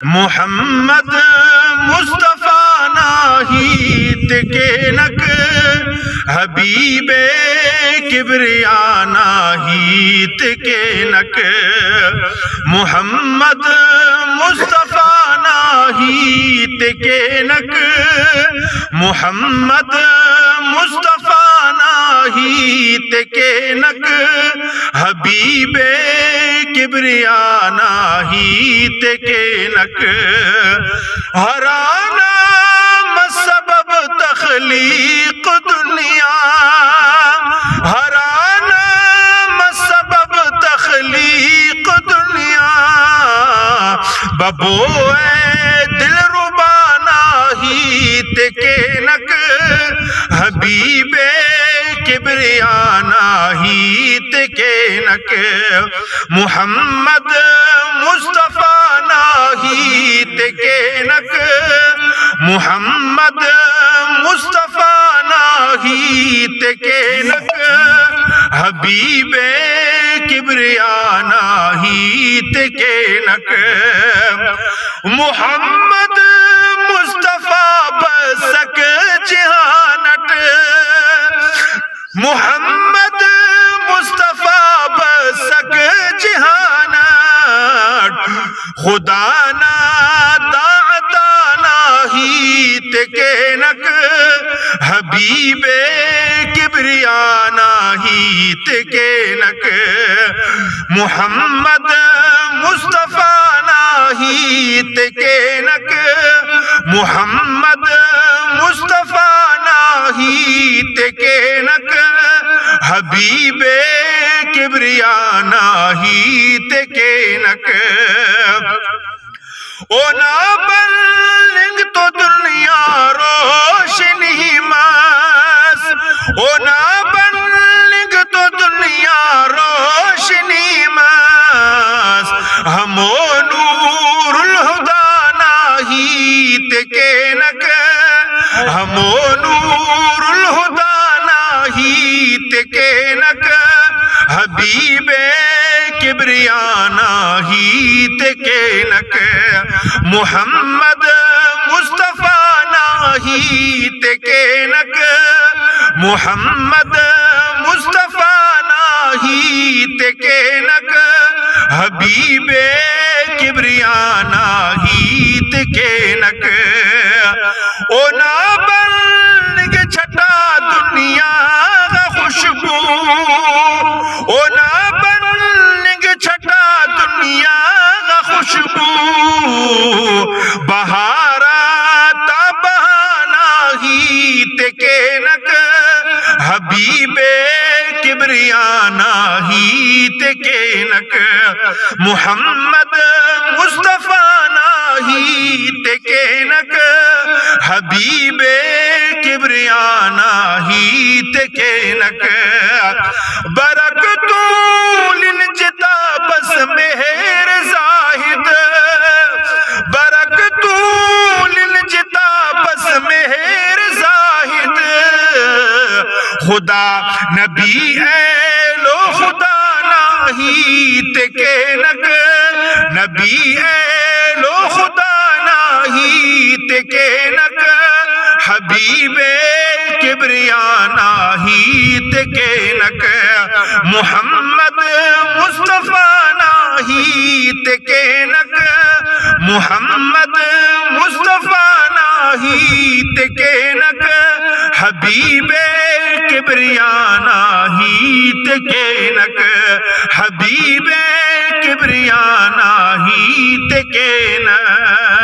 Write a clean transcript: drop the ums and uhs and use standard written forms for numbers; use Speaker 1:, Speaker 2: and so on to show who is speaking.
Speaker 1: محمد مصطفیٰ ناہیت کے نک حبیب کبریا ناہیت کے نک محمد مصطفیٰ ناہیت کے نک محمد مصطفیٰ ناہیت کے نک حبیب کبریا ناہیت کے نک ہرانا سبب تخلیق دنیا ہرانا سبب تخلیق دنیا ببوئے دل ربا ناہیت کے نک حبیب کبریا ناہیت کے نک محمد مصطفیٰ ناہیت کے نک محمد مصطفیٰ ناہیت کے نک حبیب کبریا ناہیت کے نک محمد مصطفیٰ بسک جہانٹ محمد مصطفیٰ بسک جہانٹ خدا داعتا ناہیت کے نک حبیب کبریا ناہیت کے نک محمد مصطفیٰ ناہیت کے نک محمد مصطفیٰ ناہیت کے نک حبیب کبریا ناہیت کے نک اونا بلنگ تو دنیا روشنی ماس اونا بلنگ تو دنیا روشنی ماس ہمو نور الہدا ناہیت کے نک ہمو نور الہدا ناہیت کے نک حبیب کبریا ناہیت کے نک محمد مصطفیٰ ناہیت کے نک محمد مصطفیٰ ناہیت کے نک حبیب کبریا ناہیت کے نک اونا بلنگ چھٹا دنیا خوشبو اونا بلنگ چھٹا دنیا خوشبو بہارات ناہیت کے نک حبیب کبریا ناہیت کے نک محمد مصطفیٰ ناہیت کے نک حبیب کبریا ناہیت کے نک برکتوں لنجتا بس مہر زاہد برکتوں لنجتا بس مہر زاہد خدا نبی اے لو خدا ناہیت کے نک نبی اے لو خدا ناہیت کے نک حبیب کبریا ناہیت کے نک محمد مصطفیٰ ناہیت کے نک محمد مصطفیٰ ناہیت کے نک حبیب کبریا ناہیت کے نک حبیب کبریا ناہیت کے نک